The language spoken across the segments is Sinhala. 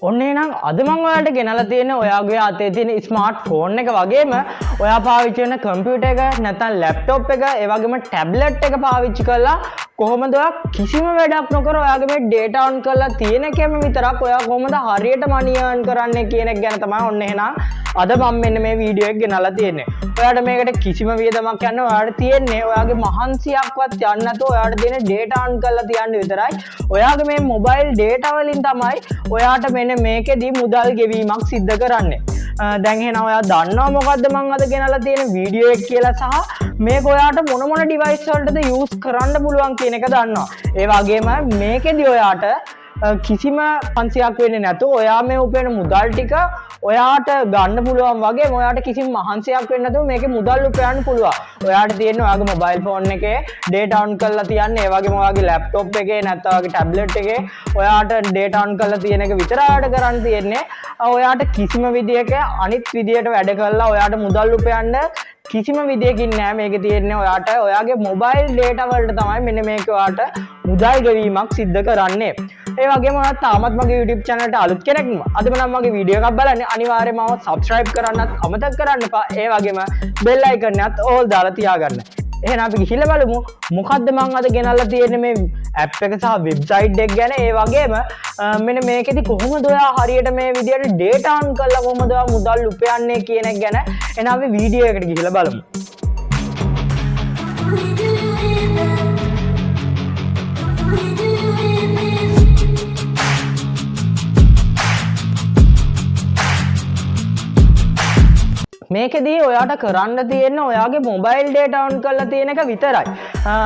ඔන්න එහෙනම් අද මම ඔයාලට ගෙනලා තියෙන්නේ ඔයාගේ අතේ තියෙන ස්මාර්ට් ෆෝන් එක වගේම ඔයා පාවිච්චි කරන කම්පියුටර් එක නැත්නම් ලැප්ටොප් එක ඒ වගේම ටැබ්ලට් එක පාවිච්චි කරලා කොහොමද ඔයා කිසිම වැඩක් නොකර ඔයාගේ මේ data on කරලා තියෙන එකම විතරක් ඔයා කොහොමද හරියට money earn කරන්නේ කියන එක ගැන තමයි ඔන්න එහෙනම් අද මම මෙන්න මේ වීඩියෝ එක ගෙනලා තියෙන්නේ. ඔයාලට මේකට කිසිම වියදමක් යන්න ඔයාලට තියෙන්නේ ඔයාගේ මහන්සියක්වත් යන්න නැතුව ඔයාලට තියෙන data on කරලා තියන්න විතරයි. ඔයාගේ මේ mobile data වලින් තමයි ඔයාට මෙන්න මේකෙදී මුදල් ගෙවීමක් සිද්ධ කරන්නේ. දැන් එහෙනම් ඔයා දන්නවා මොකද්ද මම අද ගෙනලා තියෙන වීඩියෝ එක කියලා සහ මේක ඔයාට මොන ඩිවයිස් වලටද යූස් කරන්න පුළුවන් කියන එක දන්නවා. ඒ වගේම මේකෙදී ඔයාට කිසිම පන්සියක් වෙන්නේ නැතුව ඔයා මේ උපයන මුදල් ටික ඔයාට ගන්න පුළුවන් වගේ ඔයාට කිසිම මහන්සියක් වෙන්නේ නැතුව මේකේ මුදල් උපයන්න පුළුවන්. ඔයාට තියෙන ඔයාගේ මොබයිල් ෆෝන් එකේ data on කරලා තියන්න, ඒ වගේම ඔයාගේ ලැප්ටොප් එකේ නැත්නම් ඔයාගේ ටැබ්ලට් එකේ ඔයාට data on කරලා තියෙන එක විතරයි කරන්න තියෙන්නේ. ඔයාට කිසිම විදියක අනිත් විදියට වැඩ කරලා ඔයාට මුදල් උපයන්න කිසිම විදියකින් නෑ. මේකේ තියෙන්නේ ඔයාට ඔයාගේ මොබයිල් data වලට තමයි මෙන්න මේක ඔයාට මුදල් ගෙවීමක් සිද්ධ කරන්නේ. ඒ වගේම ඔයා තාමත් මගේ YouTube channel එකට අලුත් කෙනෙක් නම් අදම නම් මගේ වීඩියෝ එකක් බලන්න අනිවාර්යයෙන්ම subscribe කරන්නත් අමතක කරන්න එපා. ඒ වගේම bell icon එකත් all දාලා තියාගන්න. එහෙනම් අපි ගිහිල්ලා බලමු මොකද්ද මම අද ගෙනල්ලා තියෙන්නේ මේ app එක සහ website එක ගැන. ඒ වගේම මෙන්න මේකෙදි කොහොමද ඔයා හරියට මේ විදියට data on කරලා කොහොමද ඔයා මුදල් උපයන්නේ කියන එක ගැන එහෙනම් අපි වීඩියෝ එකට ගිහිල්ලා බලමු. මේකෙදී ඔයාට කරන්න තියෙන්නේ ඔයාගේ මොබයිල් data on කරලා තියෙන එක විතරයි.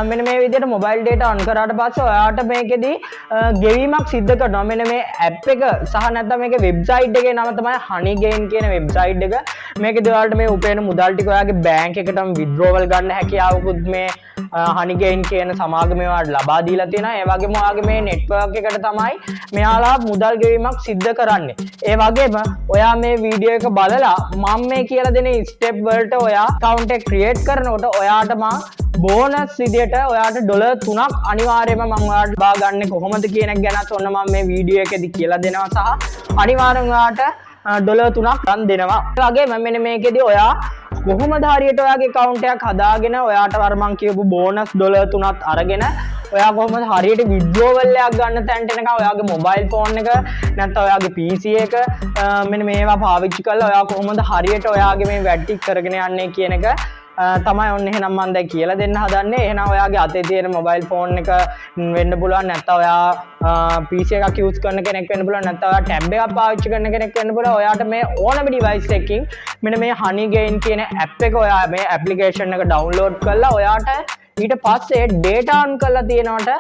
මෙන්න මේ විදිහට මොබයිල් data on කරාට පස්සේ ඔයාට මේකෙදී ගෙවීමක් සිද්ධ කරනවා. මෙන්න මේ app එක සහ නැත්නම් මේකේ website එකේ නම තමයි Honeygain කියන website එක. මේකෙදී ඔයාලට මේ උපයන මුදල් ටික ඔයාගේ bank එකටම withdrawal ගන්න හැකියාවකුත් මේ Honeygain කියන සමාගමේ ඔයාලට ලබා දීලා තියෙනවා. ඒ වගේම ඔයාගේ මේ network එකට තමයි මෙයාලා මුදල් ගෙවීමක් සිද්ධ කරන්නේ. ඒ වගේම ඔයා මේ වීඩියෝ එක බලලා මම මේ කියලා දෙන ස්ටෙප් වලට ඔයා account එක create කරනකොට ඔයාට මම බෝනස් විදියට ඔයාට ඩොලර් 3ක් අනිවාර්යයෙන්ම මම ඔයාලට ලබා ගන්න කොහොමද කියන එක ගැනත් ඔන්න මම මේ වීඩියෝ එකේදී කියලා දෙනවා සහ අනිවාර්යෙන් ඔයාට ඩොලර් 3ක් ගන්න දෙනවා. ඒ වගේම මෙන්න මේකෙදී ඔයා කොහොමද හරියට ඔයාගේ account එකක් හදාගෙන ඔයාට අර මං කියපු බෝනස් ඩොලර් 3ක් අරගෙන ඔයා කොහොමද හරියට withdrawal එකක් ගන්න තැනට එනකම් ඔයාගේ මොබයිල් ෆෝන් එක නැත්නම් ඔයාගේ PC එක මෙන්න මේවා පාවිච්චි කරලා ඔයා කොහොමද හරියට ඔයාගේ මේ වැඩ ටික කරගෙන යන්නේ කියන එක තමයි ඔන්න එහෙනම් මම දැන් කියලා දෙන්න හදන්නේ. එහෙනම් ඔයාගේ අතේ තියෙන මොබයිල් ෆෝන් එක වෙන්න පුළුවන්, නැත්නම් ඔයා PC එකක් යූස් කරන කෙනෙක් වෙන්න පුළුවන්, නැත්නම් ඔයා ටැබ් එකක් පාවිච්චි කරන කෙනෙක් වෙන්න පුළුවන්. ඔයාට මේ ඕනම ඩිවයිස් එකකින් මෙන්න මේ Honeygain කියන app එක ඔයා මේ application එක download කරලා ඔයාට ඊට පස්සේ data on කරලා තියෙනවට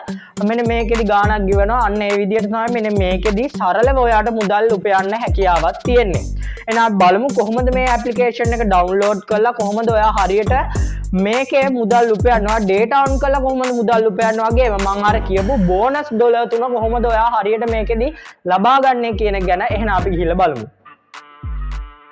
මෙන්න මේකෙදි ගාණක් ගෙවනවා. අන්න ඒ විදිහට තමයි මෙන්න මේකෙදි සරලව ඔයාට මුදල් උපයන්න හැකියාවක් තියෙන්නේ. එහෙනම් බලමු කොහොමද මේ application එක download කරලා කොහොමද ඔයා හරියට මේකේ මුදල් උපයනවා, data on කරලා කොහොමද මුදල් උපයනවා වගේම මම අර කියපු බෝනස් ඩොලර් 3 කොහොමද ඔයා හරියට මේකෙදි ලබා ගන්නේ කියන එක ගැන එහෙනම් අපි ගිහිල්ලා බලමු.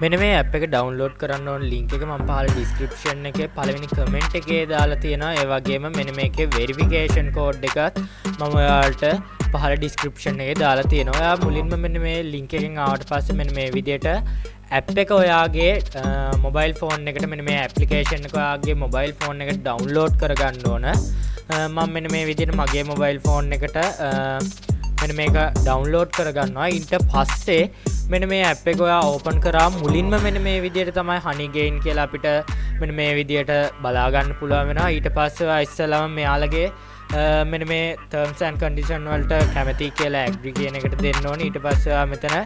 මෙන්න මේ app එක download කරන්න ඕන link එක මම පහළ description එකේ පළවෙනි comment එකේ දාලා තියෙනවා. ඒ වගේම මෙන්න මේකේ verification code එකත් මම ඔයාලට පහළ description එකේ දාලා තියෙනවා. ඔයා මුලින්ම මෙන්න මේ link එකෙන් ආවට පස්සේ මෙන්න මේ විදිහට app එක ඔයාගේ mobile phone එකට මෙන්න මේ application එක ඔයාගේ mobile phone එකට download කරගන්න ඕන. මම මෙන්න මේ විදිහට මගේ mobile phone එකට මෙන්න මේක download කරගන්නවා. ඊට පස්සේ මෙන්න මේ app එක ඔයා open කරා මුලින්ම මෙන්න මේ විදිහට තමයි Honeygain කියලා අපිට මෙන්න මේ විදිහට බලා ගන්න පුළුවන් වෙනවා. ඊට පස්සේ ඔයා ඉස්සෙල්ලාම මෙයාලගේ මෙන්න මේ terms and condition වලට කැමති කියලා agree කියන එකට දෙන්න ඕනේ. ඊට පස්සේ ඔයා මෙතන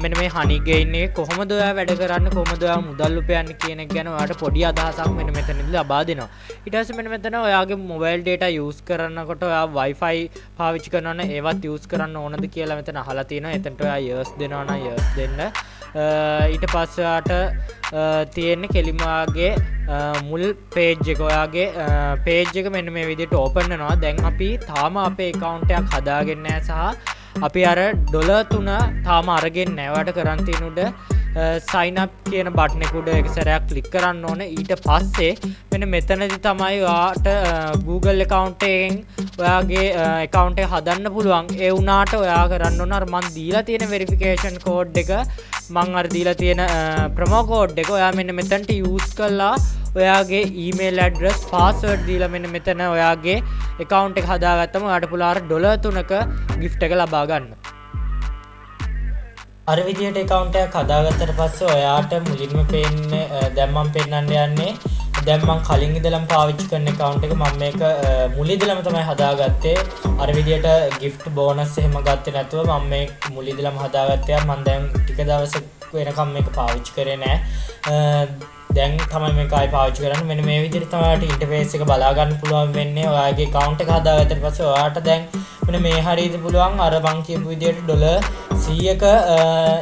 මෙන්න මේ Honeygain එකේ කොහොමද ඔයා වැඩ කරන්නේ, කොහොමද ඔයා මුදල් උපයන්නේ කියන එක ගැන ඔයාට පොඩි අදහසක් මෙන්න මෙතනදී ලබා දෙනවා. ඊට පස්සේ මෙන්න මෙතන ඔයාගේ mobile data use කරනකොට ඔයා wifi පාවිච්චි කරනවා නම් ඒවත් use කරන්න ඕනද කියලා මෙතන අහලා තියෙනවා. එතනට ඔයා yes දෙනවා නම් yes දෙන්න. ඊට පස්සේ ඔයාට තියෙන්නේ කෙලිම ඔයාගේ මුල් page එක ඔයාගේ page එක මෙන්න මේ විදිහට open වෙනවා. දැන් අපි තාම අපේ account එකක් හදාගෙන නැහැ සහ අපි අර ඩොලර් 3 තාම අරගෙන නැහැ. ඔයාට කරන් තියෙන උඩ සයින්අප් කියන බට්නෙකුඩ එක සැරයක් ක්ලික් කරන්න ඕන. ඊට පස්සේ මෙන්න මෙතනදි තමයි ඔයාට Google account එකෙන් ඔයාගේ account එක හදන්න පුළුවන්. ඒ වුණාට ඔයා කරන්න ඕන අර මන් දීලා තියෙන verification code එක මං අර දීලා තියෙන promo code එක ඔයා මෙන්න මෙතනට use කරලා ඔයාගේ email address password දීලා මෙන්න මෙතන ඔයාගේ account එක හදාගත්තම ඔයාට පුළුවන් අර $3ක gift එක ලබා ගන්න. අර විදියට account එකක් හදාගත්තට පස්සේ ඔයාට මුලින්ම පේන්නේ දැන් මම පෙන්නන්න යන්නේ දැන් මම කලින් ඉඳලම පාවිච්චි කරන account එක මම මේක මුලින්දලම තමයි හදාගත්තේ. අර විදියට gift bonus එහෙම ගත්තේ නැතුව මම මේ මුලින්දලම හදාගත්තේ. මම දැන් ටික දවසක් වෙනකම් මේක පාවිච්චි කරේ නැහැ. දැන් තමයි මේක ආයි පාවිච්චි කරන්නේ. මෙන්න මේ විදිහට තමයි ඔයාලට ඉන්ටර්ෆේස් එක බලා ගන්න පුළුවන් වෙන්නේ. ඔයාගේ account එක හදාගත්තට පස්සේ ඔයාට දැන් මෙන්න මේ හරියට පුළුවන් අර මං කියපු විදිහට $100ක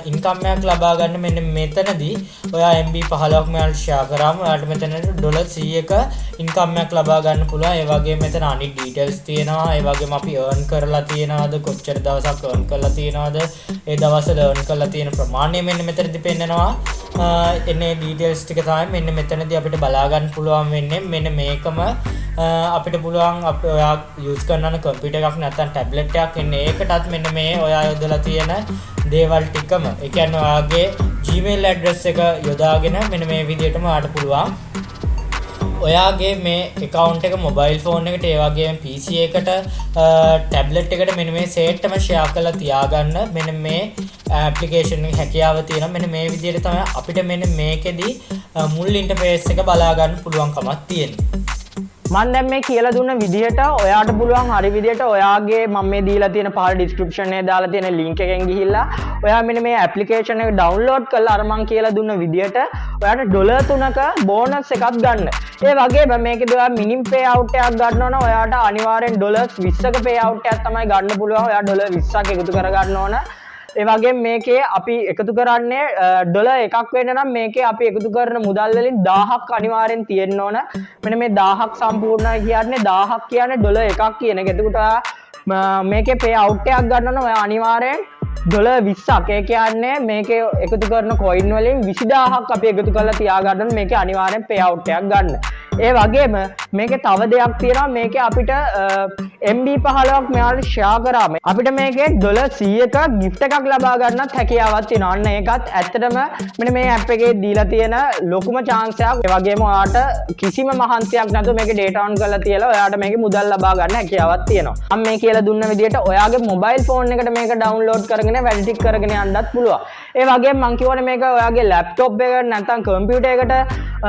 ඉන්කම් එකක් ලබා ගන්න. මෙන්න මෙතනදී ඔයා MB 15ක් මෙයාට ෂෙයා කරාම ඔයාට මෙතන $100ක ඉන්කම් එකක් ලබා ගන්න පුළුවන්. ඒ වගේම මෙතන අනිත් ඩීටේල්ස් තියෙනවා. ඒ වගේම අපි earn කරලා තියෙනවද, කොච්චර දවසක් earn කරලා තියෙනවද, ඒ දවස්වල earn කරලා තියෙන ප්‍රමාණය මෙන්න මෙතනදී පෙන්නනවා. එන්නේ ඩීටේල්ස් ටික තමයි මෙන්න මෙතනදී අපිට බලා ගන්න පුළුවන් වෙන්නේ. මෙන්න මේකම අපිට පුළුවන් අපි ඔයා යූස් කරන කම්පියුටර් එකක් නැත්නම් ටැබ්ලට් එකක් එන්නේ ඒකටත් මෙන්න මේ ඔයා යොදලා තියෙන දේවල් ටිකම ඒ කියන්නේ ඔයාගේ Gmail address එක යොදාගෙන මෙන්න මේ විදිහටම ඔයාට පුළුවන් ඔයාගේ මේ account එක mobile phone එකට ඒ වගේම PC එකට tablet එකට මෙන්න මේ set එකම share කරලා තියාගන්න මෙන්න මේ application එකේ හැකියාව තියෙනවා. මෙන්න මේ විදිහට තමයි අපිට මෙන්න මේකෙදි මුල් interface එක බලා ගන්න පුළුවන්කමක් තියෙනවා. මම දැන් මේ කියලා දුන්න විදිහට ඔයාට පුළුවන් හරි විදිහට ඔයාගේ මම මේ දීලා තියෙන පහළ description එකේ දාලා තියෙන link එකෙන් ගිහිල්ලා ඔයා මෙන්න මේ application එක download කරලා අර මම කියලා දුන්න විදිහට ඔයාට $3ක bonus එකක් ගන්න. ඒ වගේම මේකේදී ඔයා minimum payout එකක් ගන්නවා නම් ඔයාට අනිවාර්යෙන් $20ක payout එකක් තමයි ගන්න පුළුවන්. ඔයා $20ක් එකතු කර ගන්න ඕන. ඒ වගේම මේකේ අපි එකතු කරන්නේ $1ක් වෙන්න නම් මේකේ අපි එකතු කරන මුදල් වලින් 1000ක් අනිවාර්යෙන් තියෙන්න ඕන. මෙන්න මේ 1000ක් සම්පූර්ණයි කියන්නේ 1000ක් කියන්නේ $1ක් කියන එක. එතකොට මේකේ pay out එකක් ගන්න නම් ඔයා අනිවාර්යෙන් $20ක් ඒ කියන්නේ මේකේ එකතු කරන coin වලින් 20000ක් අපි එකතු කරලා තියාගන්න මේකේ අනිවාර්යෙන් pay out එකක් ගන්න. ඒ වගේම මේකේ තව දෙයක් තියෙනවා. මේකේ අපිට MB 15ක් මෙයාට ෂෙයා කරාම අපිට මේකේ $100ක gift එකක් ලබා ගන්නත් හැකියාවක් තියෙනවා. අන්න ඒකත් ඇත්තටම මෙන්න මේ app එකේ දීලා තියෙන ලොකුම chance එකක්. ඒ වගේම ඔයාට කිසිම මහන්සියක් නැතුව මේකේ data on කරලා තියලා ඔයාට මේකේ මුදල් ලබා ගන්න හැකියාවක් තියෙනවා. මම මේ කියලා දුන්න විදිහට ඔයාගේ mobile phone එකට මේක download කරගෙන වැඩ ටික කරගෙන යන්නත් පුළුවන්. ඒ වගේම මම කියවනේ මේක ඔයාගේ laptop එකකට නැත්නම් computer එකට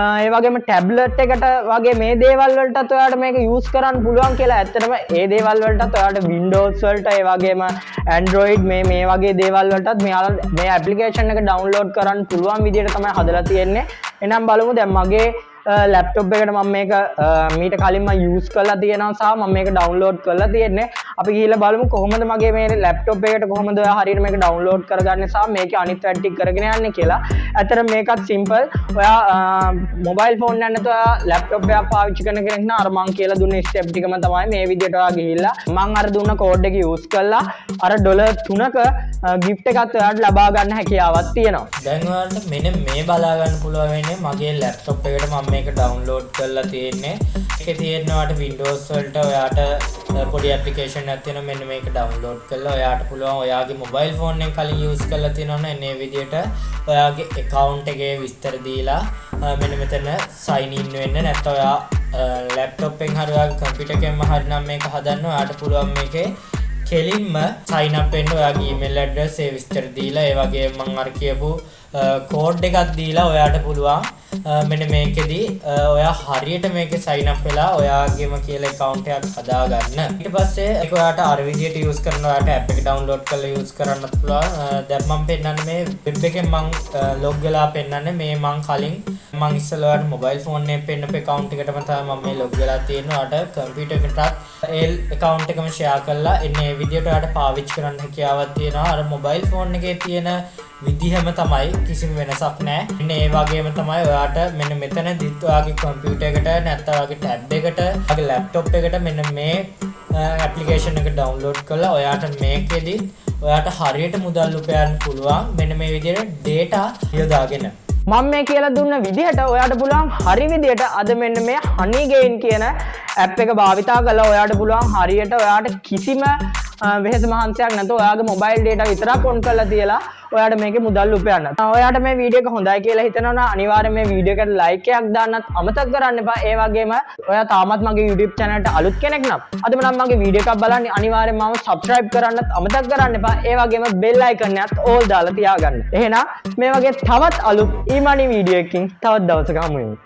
ඒ වගේම tablet එකට වගේ මේ දේවල් වලටත් ඔයාට මේක use කරන්න පුළුවන් කියලා. ඇත්තටම ඒ දේවල් වලටත් ඔයාට Windows වලට ඒ වගේම Android මේ වගේ දේවල් වලටත් මේ application එක download කරන්න පුළුවන් විදිහට තමයි හදලා තියෙන්නේ. එහෙනම් බලමු දැන් මගේ ලැප්ටොප් එකට මම මේක මීට කලින් මම යූස් කරලා තියෙනවා සහ මම මේක ඩවුන්ලෝඩ් කරලා තියෙන්නේ. අපි ගිහිල්ලා බලමු කොහොමද මගේ මේ ලැප්ටොප් එකට කොහොමද ඔයා හරියට මේක ඩවුන්ලෝඩ් කරගන්නේ සහ මේකේ අනිත් වැඩ ටික කරගෙන යන්නේ කියලා. ඇත්තට මේකත් සිම්පල්. ඔයා මොබයිල් ෆෝන් එක නැතුව ලැප්ටොප් එකක් පාවිච්චි කරන කෙනෙක් නම් අර මම කියලා දුන්න ස්ටෙප් ටිකම තමයි මේ විදිහට ඔයා ගිහිල්ලා මම අර දුන්න කෝඩ් එක යූස් කරලා අර $3ක gift එකක් ඔයාට ලබා ගන්න හැකියාවක් තියෙනවා. දැන් ඔයාලට මෙන්න මේ බලා ගන්න පුළුවන් වෙන්නේ මගේ ලැප්ටොප් එකට මම මේක ඩවුන්ලෝඩ් කරලා තියෙන්නේ. ඒකේ තියෙනවාට Windows වලට ඔයාට පොඩි ඇප්ලිකේෂන් එකක් තියෙනවා. මෙන්න මේක ඩවුන්ලෝඩ් කරලා ඔයාට පුළුවන් ඔයාගේ මොබයිල් ෆෝන් එකෙන් කලින් යූස් කරලා තියෙනවනේ මේ විදිහට ඔයාගේ account එකේ විස්තර දීලා මෙන්න මෙතන sign in වෙන්න. නැත්නම් ඔයා ලැප්ටොප් එකෙන් හරි ඔයාගේ කම්පියුටර් එකෙන්ම හරි නම් මේක හදන්න ඔයාට පුළුවන් මේකේ කෙලින්ම sign up වෙන්න ඔයාගේ email address ඒ විස්තර දීලා ඒ වගේම මම අර කියපු කෝඩ් එකක් දීලා ඔයාට පුළුවන් මෙන්න මේකෙදි ඔයා හරියට මේකේ sign up වෙලා ඔයාගේම කියලා account එකක් හදාගන්න. ඊට පස්සේ ඒක ඔයාට අර විදියට use කරන ඔයාට app එක download කරලා use කරන්නත් පුළුවන්. දැන් මම පෙන්නන්නේ මේ web එකෙන් මම log වෙලා පෙන්නන්නේ මේ මම කලින් මම ඉස්සෙල්ලා ඔයාට mobile phone එකේ පෙන්නපු account එකටම තමයි මම මේ log වෙලා තියෙන්නේ. ඔයාට computer එකටත් ඒ account එකම share කරලා එන්නේ මේ විදියට ඔයාට පාවිච්චි කරන්න හැකියාවක් තියෙනවා. අර mobile phone එකේ තියෙන විදිහම තමයි කිසිම වෙනසක් නැහැ. මෙන්න ඒ වගේම තමයි ඔයාට මෙන්න මෙතනදිත් ඔයාගේ කම්පියුටර් එකට නැත්නම් ඔයාගේ ටැබ් එකට ඔයාගේ ලැප්ටොප් එකට මෙන්න මේ ඇප්ලිකේෂන් එක ඩවුන්ලෝඩ් කරලා ඔයාට මේකෙදි ඔයාට හරියට මුදල් උපයන්න පුළුවන් මෙන්න මේ විදිහට data යොදාගෙන. මම මේ කියලා දුන්න විදිහට ඔයාට පුළුවන් හරි විදිහට අද මෙන්න මේ Honeygain කියන app එක භාවිතා කරලා ඔයාට පුළුවන් හරියට ඔයාට කිසිම වෙහෙස මහන්සියක් නැතුව ඔයාගේ mobile data විතරක් on කරලා තියලා ඔයාට මේකේ මුදල් උපයන්න. ඔයාට මේ වීඩියෝ එක හොඳයි කියලා හිතනවා නම් අනිවාර්යෙන් මේ වීඩියෝ එකට like එකක් දාන්නත් අමතක කරන්න එපා. ඒ වගේම ඔයා තාමත් මගේ YouTube channel එකට අලුත් කෙනෙක් නම් අදම නම් මගේ වීඩියෝ එකක් බලන්න අනිවාර්යෙන් මම subscribe කරන්නත් අමතක කරන්න එපා. ඒ වගේම bell icon එකත් all දාලා තියාගන්න. එහෙනම් මේ වගේ තවත් අලුත් e-money වීඩියෝ එකකින් තවත් දවසක හමු වෙමු.